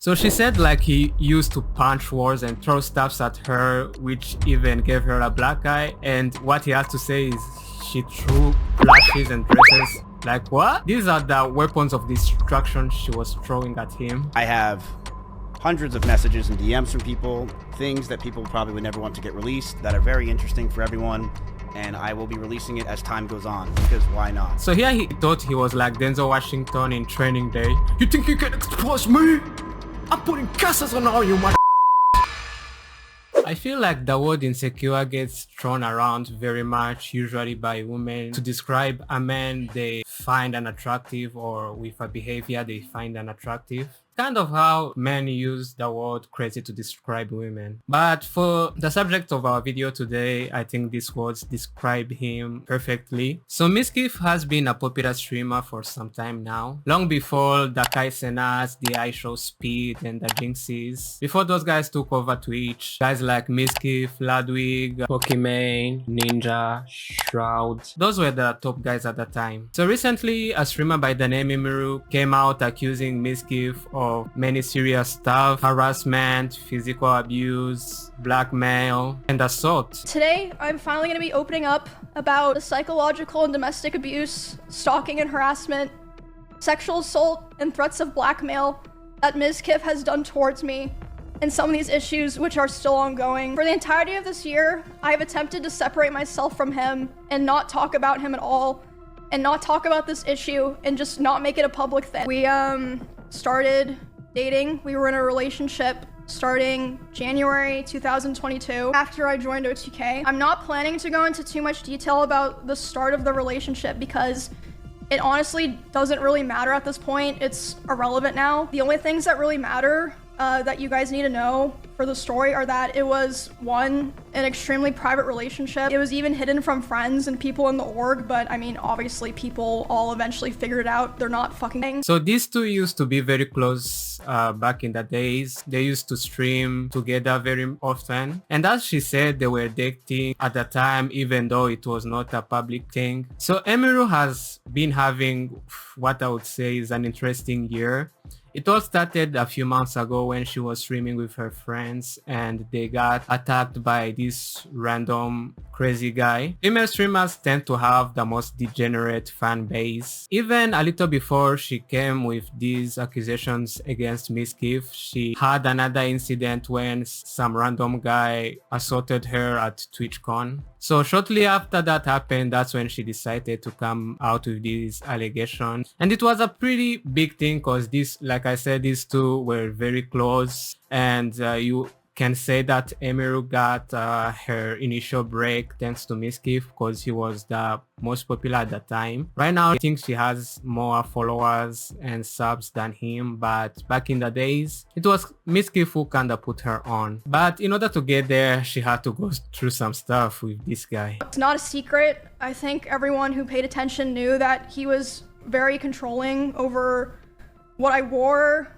So she said like he used to punch walls and throw stuffs at her, which even gave her a black eye. And what he has to say is she threw flashes and dresses. Like what? These are the weapons of destruction she was throwing at him. I have hundreds of messages and DMs from people, things that people probably would never want to get released that are very interesting for everyone. And I will be releasing it as time goes on, because why not? So here he thought he was like Denzel Washington in Training Day. You think you can expose me? I'm putting curses on all you, my. I feel like the word insecure gets thrown around very much, usually by women, to describe a man they find unattractive or with a behavior they find unattractive. Kind of how men use the word crazy to describe women. But for the subject of our video today, I think these words describe him perfectly. So Mizkif has been a popular streamer for some time now. Long before the Kai Senas, the iShow Speed, and the Jinxes. Before those guys took over Twitch, guys like Mizkif, Ludwig, Pokimane, Ninja, Shroud. Those were the top guys at the time. So recently, a streamer by the name Emiru came out accusing Mizkif of many serious stuff: harassment, physical abuse, blackmail, and assault. Today, I'm finally going to be opening up about the psychological and domestic abuse, stalking and harassment, sexual assault, and threats of blackmail that Mizkif has done towards me, and some of these issues which are still ongoing. For the entirety of this year, I've attempted to separate myself from him and not talk about him at all, and not talk about this issue, and just not make it a public thing. We started dating. We were in a relationship starting January 2022 after I joined OTK. I'm not planning to go into too much detail about the start of the relationship because it honestly doesn't really matter at this point. It's irrelevant now. The only things that really matter that you guys need to know for the story are that it was, one, an extremely private relationship. It was even hidden from friends and people in the org, but I mean, obviously people all eventually figured it out. They're not fucking. So these two used to be very close back in the days. They used to stream together very often. And as she said, they were dating at the time, even though it was not a public thing. So Emiru has been having what I would say is an interesting year. It all started a few months ago when she was streaming with her friends and they got attacked by this random crazy guy. Female streamers tend to have the most degenerate fan base. Even a little before she came with these accusations against Mizkif, she had another incident when some random guy assaulted her at TwitchCon. So shortly after that happened, that's when she decided to come out with these allegations. And it was a pretty big thing because this, like I said, these two were very close. And you can say that Emiru got her initial break thanks to Mizkif because he was the most popular at the time. Right now, I think she has more followers and subs than him, but back in the days, it was Mizkif who kind of put her on. But in order to get there, she had to go through some stuff with this guy. It's not a secret. I think everyone who paid attention knew that he was very controlling over what I wore,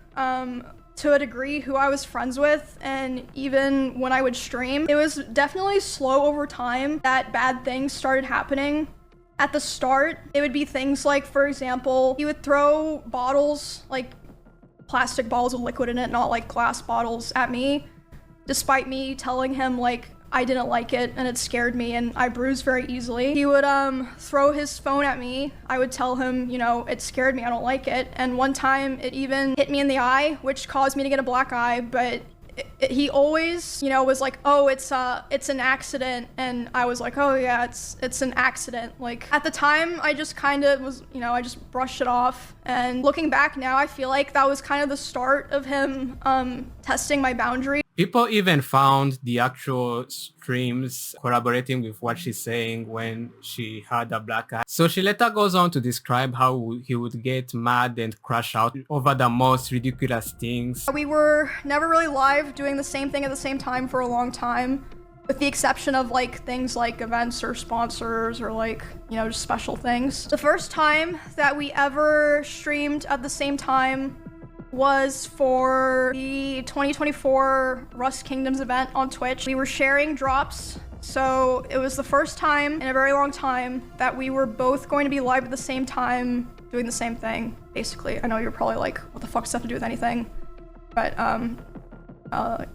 to a degree, who I was friends with, and even when I would stream. It was definitely slow over time that bad things started happening. At the start, it would be things like, for example, he would throw bottles, like plastic bottles with liquid in it, not like glass bottles, at me, despite me telling him like I didn't like it and it scared me and I bruised very easily. He would throw his phone at me. I would tell him, you know, it scared me, I don't like it. And one time it even hit me in the eye, which caused me to get a black eye, but he always, you know, was like, oh, it's an accident. And I was like, oh yeah, it's an accident. Like at the time, I just kind of was, you know, I just brushed it off. And looking back now, I feel like that was kind of the start of him testing my boundary. People even found the actual streams corroborating with what she's saying when she had a black eye. So she later goes on to describe how he would get mad and crash out over the most ridiculous things. We were never really live doing the same thing at the same time for a long time, with the exception of like things like events or sponsors or like, you know, just special things. The first time that we ever streamed at the same time was for the 2024 Rust Kingdoms event on Twitch. We were sharing drops, so it was the first time in a very long time that we were both going to be live at the same time doing the same thing, basically. I know you're probably like, what the fuck does that have to do with anything? but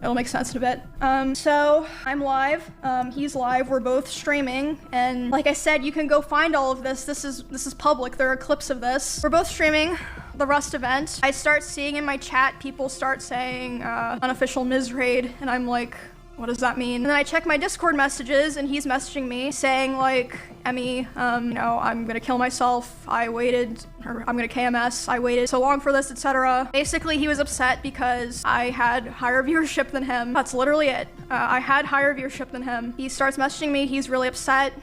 it'll make sense in a bit. So I'm live, he's live, we're both streaming, and like I said, you can go find all of this. This is public, there are clips of this. We're both streaming the Rust event. I start seeing in my chat, people start saying, unofficial Mizraid, and I'm like, what does that mean? And then I check my Discord messages, and he's messaging me saying like, Emmy, you know, I'm gonna kill myself. I waited, or I'm gonna KMS. I waited so long for this, etc. Basically, he was upset because I had higher viewership than him. That's literally it. I had higher viewership than him. He starts messaging me. He's really upset.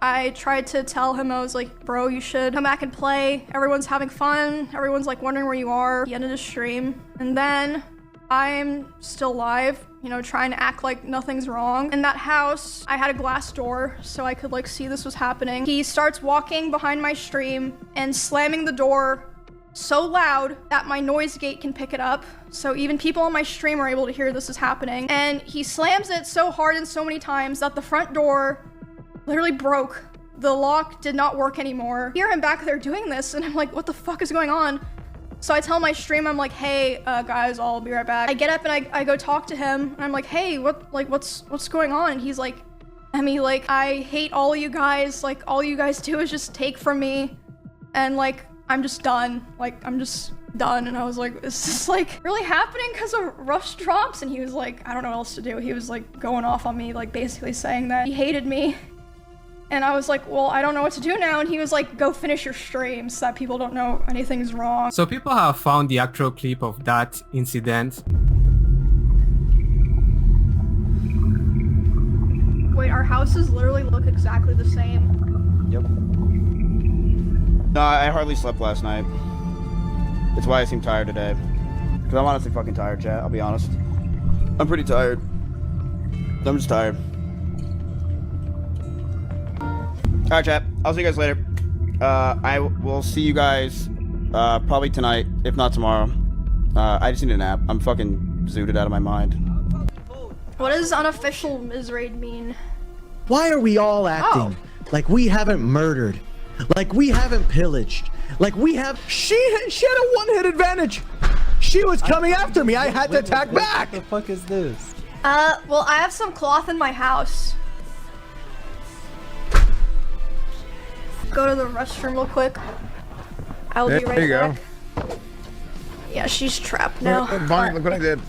I tried to tell him, I was like, bro, you should come back and play. Everyone's having fun. Everyone's like wondering where you are. He ended his stream. And then I'm still live, you know, trying to act like nothing's wrong. In that house, I had a glass door so I could like see this was happening. He starts walking behind my stream and slamming the door so loud that my noise gate can pick it up. So even people on my stream are able to hear this is happening. And he slams it so hard and so many times that the front door literally broke. The lock did not work anymore. I hear him back there doing this and I'm like, what the fuck is going on? So I tell my stream, I'm like, hey, guys, I'll be right back. I get up and I go talk to him and I'm like, hey, what's going on? And he's like, Emmy, like, I hate all of you guys. Like, all you guys do is just take from me. And like, I'm just done. Like, I'm just done. And I was like, is this like really happening because of rush drops? And he was like, I don't know what else to do. He was like going off on me, like basically saying that he hated me. And I was like, well, I don't know what to do now. And he was like, go finish your stream so that people don't know anything's wrong. So people have found the actual clip of that incident. Wait, our houses literally look exactly the same. Yep. No, I hardly slept last night. It's why I seem tired today. Because I'm honestly fucking tired, chat. I'll be honest. I'm pretty tired. I'm just tired. Alright, chat. I'll see you guys later. I will see you guys probably tonight, if not tomorrow. I just need a nap. I'm fucking zooted out of my mind. What does unofficial Mizraid mean? Why are we all acting like we haven't murdered? Like we haven't pillaged? Like we have... She had a one-hit advantage! She was coming after me! I had to attack back! What the fuck is this? Well, I have some cloth in my house. Go to the restroom real quick. I'll be right back. There you go. Yeah, she's trapped now. Fine, look what I did.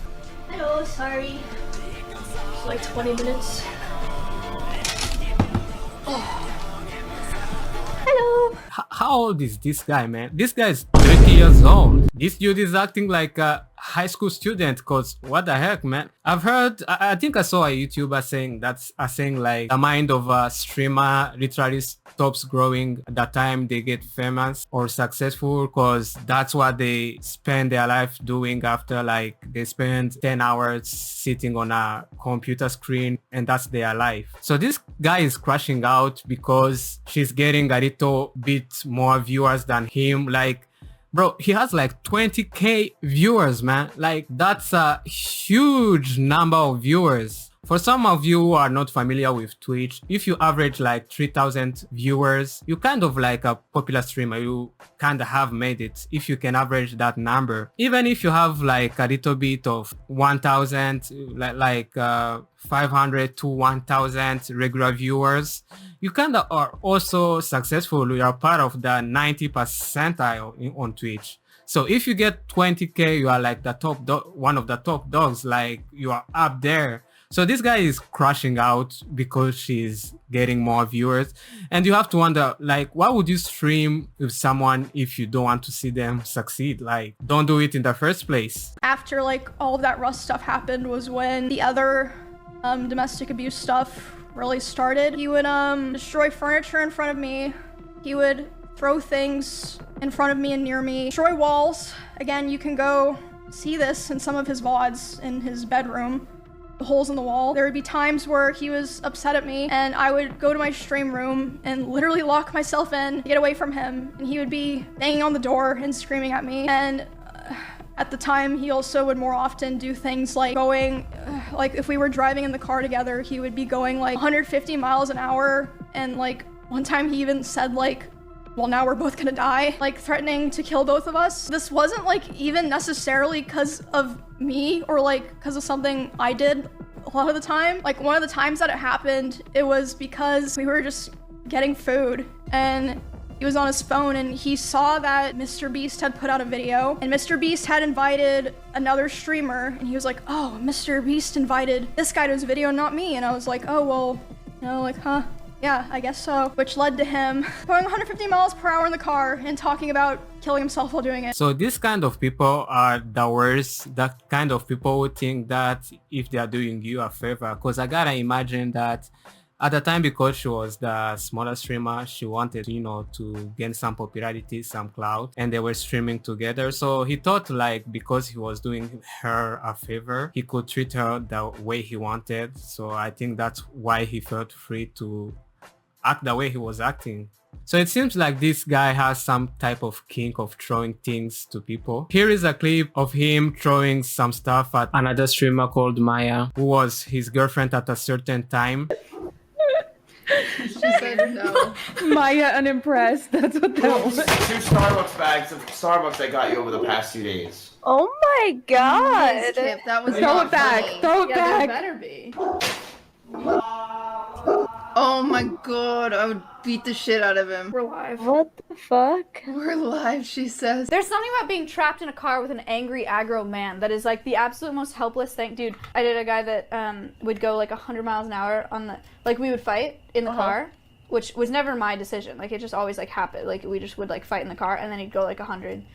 Hello, sorry. It's like 20 minutes. Oh. Hello. How old is this guy, man? This guy is 30 years old. This dude is acting like a high school student, cause what the heck, man? I've heard, I think I saw a YouTuber saying like the mind of a streamer literally stops growing at the time they get famous or successful, cause that's what they spend their life doing after like they spend 10 hours sitting on a computer screen and that's their life. So this guy is crashing out because she's getting a little bit more viewers than him. Like, bro, he has like 20k viewers, man. Like, that's a huge number of viewers. For some of you who are not familiar with Twitch, if you average like 3,000 viewers, you kind of like a popular streamer. You kind of have made it if you can average that number. Even if you have like a little bit of 1,000, like 500 to 1,000 regular viewers, you kind of are also successful. You are part of the 90 percentile on Twitch. So if you get 20k, you are like the top one of the top dogs. Like, you are up there. So this guy is crashing out because she's getting more viewers. And you have to wonder, like, why would you stream with someone if you don't want to see them succeed? Like, don't do it in the first place. After like all of that Rust stuff happened was when the other domestic abuse stuff really started. He would destroy furniture in front of me. He would throw things in front of me and near me. Destroy walls. Again, you can go see this in some of his VODs in his bedroom. Holes in the wall. There would be times where he was upset at me and I would go to my stream room and literally lock myself in to get away from him, and he would be banging on the door and screaming at me. And at the time, he also would more often do things like going, like if we were driving in the car together, he would be going like 150 miles an hour, and like one time he even said like well, now we're both gonna die, like threatening to kill both of us. This wasn't like even necessarily because of me or like because of something I did a lot of the time. Like one of the times that it happened, it was because we were just getting food and he was on his phone and he saw that Mr. Beast had put out a video and Mr. Beast had invited another streamer and he was like, oh, Mr. Beast invited this guy to his video, not me. And I was like, oh, well, you know, like, huh? Yeah, I guess so. Which led to him going 150 miles per hour in the car and talking about killing himself while doing it. So these kind of people are the worst. That kind of people who think that if they are doing you a favor, because I gotta imagine that at the time, because she was the smaller streamer, she wanted, you know, to gain some popularity, some clout, and they were streaming together. So he thought like because he was doing her a favor, he could treat her the way he wanted. So I think that's why he felt free to act the way he was acting. So it seems like this guy has some type of kink of throwing things to people. Here is a clip of him throwing some stuff at another streamer called Maya, who was his girlfriend at a certain time. She said no. Maya unimpressed. That's what that was. 2 Starbucks bags of Starbucks I got you over the past 2 days. Oh my god. Mizkif, that was Throw not it back. funny. Throw it Yeah, back. there better be. Oh my god, I would beat the shit out of him. We're live. What the fuck? We're live, she says. There's something about being trapped in a car with an angry, aggro man that is like the absolute most helpless thing. Dude, I did a guy that would go like 100 miles an hour on the, like we would fight in the car, which was never my decision. Like it just always like happened. Like we just would like fight in the car and then he'd go like 100.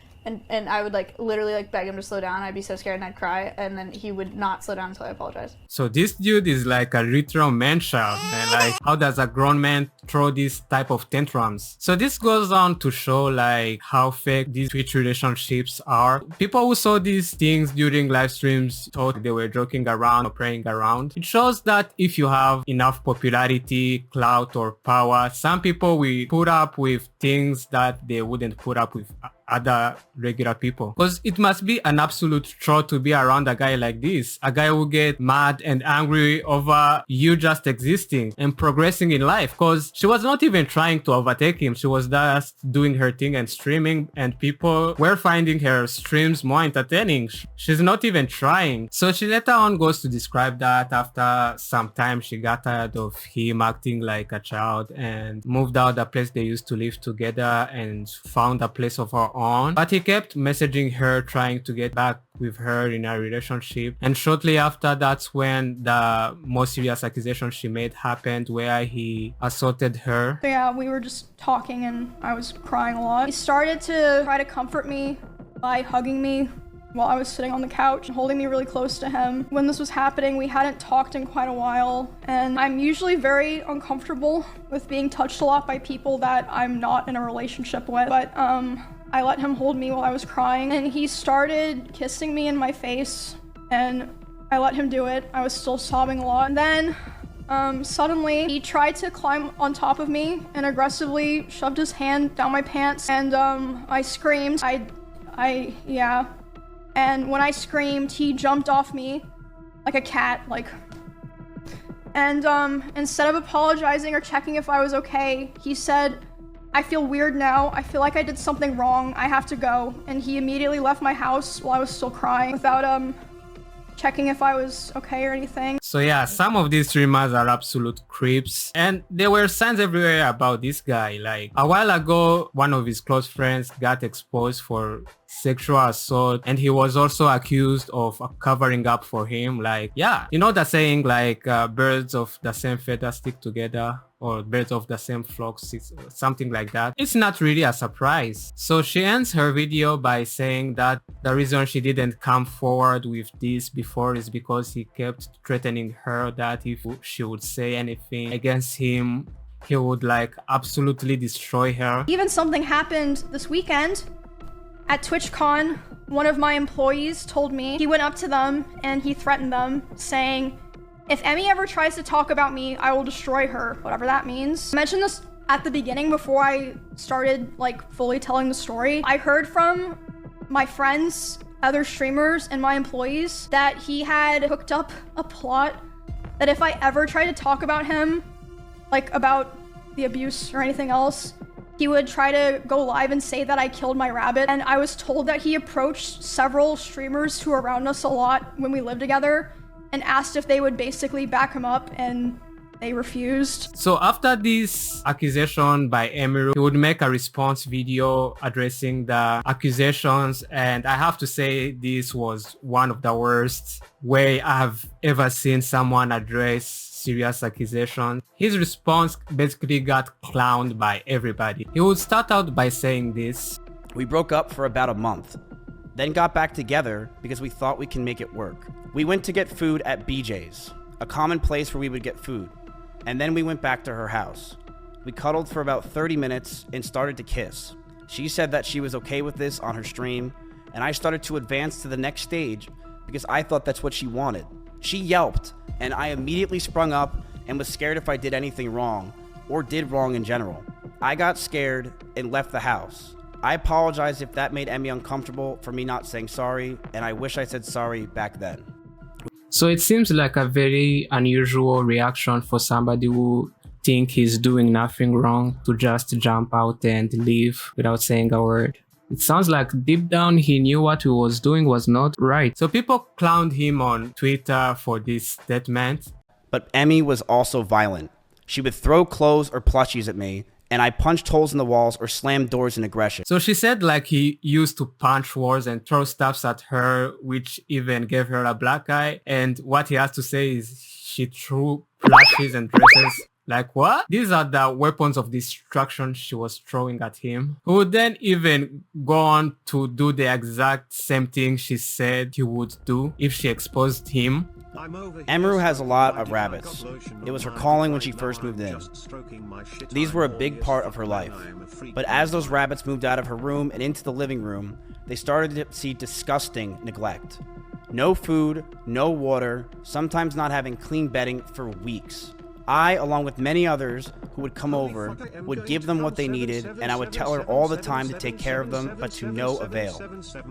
And I would like literally like beg him to slow down. I'd be so scared and I'd cry, and then he would not slow down until I apologized. So this dude is like a literal man-child, man. Like, how does a grown man throw these type of tantrums? So this goes on to show like how fake these Twitch relationships are. People who saw these things during live streams thought they were joking around or playing around. It shows that if you have enough popularity, clout, or power, some people will put up with things that they wouldn't put up with other regular people, because it must be an absolute chore to be around a guy like this, a guy who get mad and angry over you just existing and progressing in life, because she was not even trying to overtake him. She was just doing her thing and streaming, and people were finding her streams more entertaining. She's not even trying. So she later on goes to describe that after some time she got tired of him acting like a child and moved out the place they used to live together and found a place of her on. But he kept messaging her, trying to get back with her in a relationship. And shortly after, that's when the most serious accusation she made happened, where he assaulted her. So yeah, we were just talking and I was crying a lot. He started to try to comfort me by hugging me while I was sitting on the couch and holding me really close to him. When this was happening, we hadn't talked in quite a while, and I'm usually very uncomfortable with being touched a lot by people that I'm not in a relationship with, but I let him hold me while I was crying, and he started kissing me in my face, and I let him do it. I was still sobbing a lot. And then suddenly he tried to climb on top of me and aggressively shoved his hand down my pants, and I screamed. Yeah. And when I screamed, he jumped off me like a cat, like. And instead of apologizing or checking if I was okay, he said, I feel weird now. I feel like I did something wrong. I have to go. And he immediately left my house while I was still crying without checking if I was okay or anything. So yeah, some of these streamers are absolute creeps, and there were signs everywhere about this guy. Like a while ago, one of his close friends got exposed for sexual assault, and he was also accused of covering up for him. Like, yeah, you know the saying, like birds of the same feather stick together, or birds of the same flock, something like that. It's not really a surprise. So she ends her video by saying that the reason she didn't come forward with this before is because he kept threatening her that if she would say anything against him, he would like absolutely destroy her. Even something happened this weekend at TwitchCon. One of my employees told me he went up to them and he threatened them, saying, if Emmy ever tries to talk about me, I will destroy her, whatever that means. I mentioned this at the beginning before I started like fully telling the story. I heard from my friends, other streamers, and my employees that he had hooked up a plot that if I ever tried to talk about him, like about the abuse or anything else, He would try to go live and say that I killed my rabbit. And I was told that he approached several streamers who were around us a lot when we lived together and asked if they would basically back him up, and they refused. So after this accusation by emiru, he would make a response video addressing the accusations, and I have to say this was one of the worst way I have ever seen someone address serious accusations. His response basically got clowned by everybody. He would start out by saying this: "We broke up for about a month, then got back together because we thought we can make it work. We went to get food at BJ's, a common place where we would get food. And then we went back to her house. We cuddled for about 30 minutes and started to kiss. She said that she was okay with this on her stream, and I started to advance to the next stage because I thought that's what she wanted. She yelped, and I immediately sprung up and was scared if I did anything wrong, or did wrong in general. I got scared and left the house. I apologize if that made Emmy uncomfortable for me not saying sorry, and I wish I said sorry back then." So it seems like a very unusual reaction for somebody who think he's doing nothing wrong to just jump out and leave without saying a word. It sounds like deep down he knew what he was doing was not right. So people clowned him on Twitter for this statement. But Emmy was also violent. She would throw clothes or plushies at me, and I punched holes in the walls or slammed doors in aggression. So she said like he used to punch walls and throw stuffs at her, which even gave her a black eye. And what he has to say is she threw plushies and dresses. Like what? These are the weapons of destruction she was throwing at him. Who would then even go on to do the exact same thing she said he would do if she exposed him. Emiru has a lot of rabbits. It was her calling when she first moved in. These were a big part of her life. But as those rabbits moved out of her room and into the living room, they started to see disgusting neglect. No food, no water, sometimes not having clean bedding for weeks. I, along with many others who would come over, would give them what they needed, and I would tell her all the time to take care of them, but to no avail.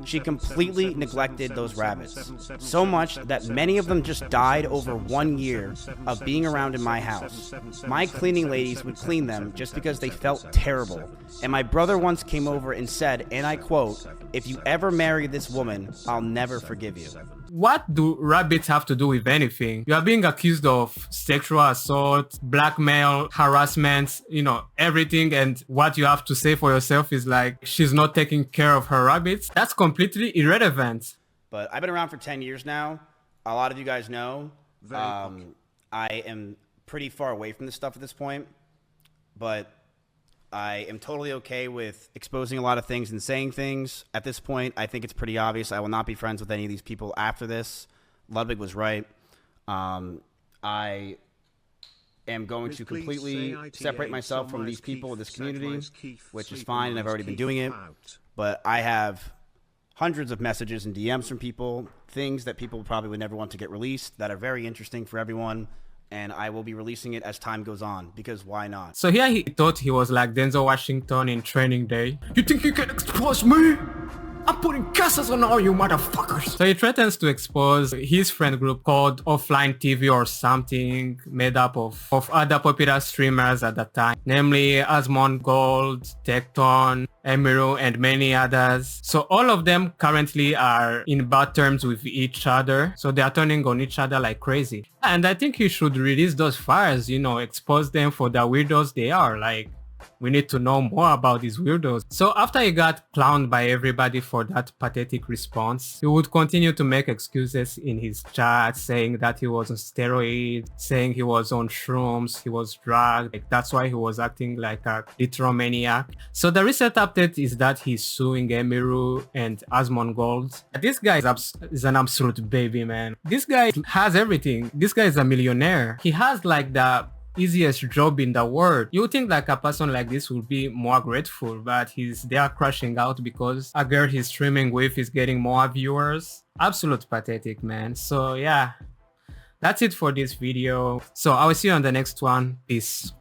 She completely neglected those rabbits, so much that many of them just died over 1 year of being around in my house. My cleaning ladies would clean them just because they felt terrible, and my brother once came over and said, and I quote, "If you ever marry this woman, I'll never forgive you." What do rabbits have to do with anything? You are being accused of sexual assault, blackmail, harassment, everything, and what you have to say for yourself is like, she's not taking care of her rabbits. That's completely irrelevant. But I've been around for 10 years now. A lot of you guys know. I am pretty far away from this stuff at this point, but I am totally okay with exposing a lot of things and saying things. At this point, I think it's pretty obvious I will not be friends with any of these people after this. Ludwig was right. I am going to completely separate myself from these people in this community, which is fine, and I've already been doing it. But I have hundreds of messages and DMs from people, things that people probably would never want to get released that are very interesting for everyone. And I will be releasing it as time goes on, because why not? So here he thought he was like Denzel Washington in Training Day. You think you can expose me? I'm putting curses on all you motherfuckers. So he threatens to expose his friend group called Offline TV or something, made up of other popular streamers at the time, namely Asmon Gold, Tecton, emiru, and many others. So all of them currently are in bad terms with each other. So they are turning on each other like crazy. And I think he should release those files, expose them for the weirdos they are. Like, we need to know more about these weirdos. So after he got clowned by everybody for that pathetic response, he would continue to make excuses in his chat, saying that he was on steroids, saying he was on shrooms, he was drugged. Like, that's why he was acting like a literal maniac. So the recent update is that he's suing emiru and Asmon Gold. This guy is an absolute baby, man. This guy has everything. This guy is a millionaire. He has like the easiest job in the world. You would think like a person like this would be more grateful, but he's there crashing out because a girl he's streaming with is getting more viewers. Absolute pathetic, man. So yeah, that's it for this video. So I will see you on the next one. Peace.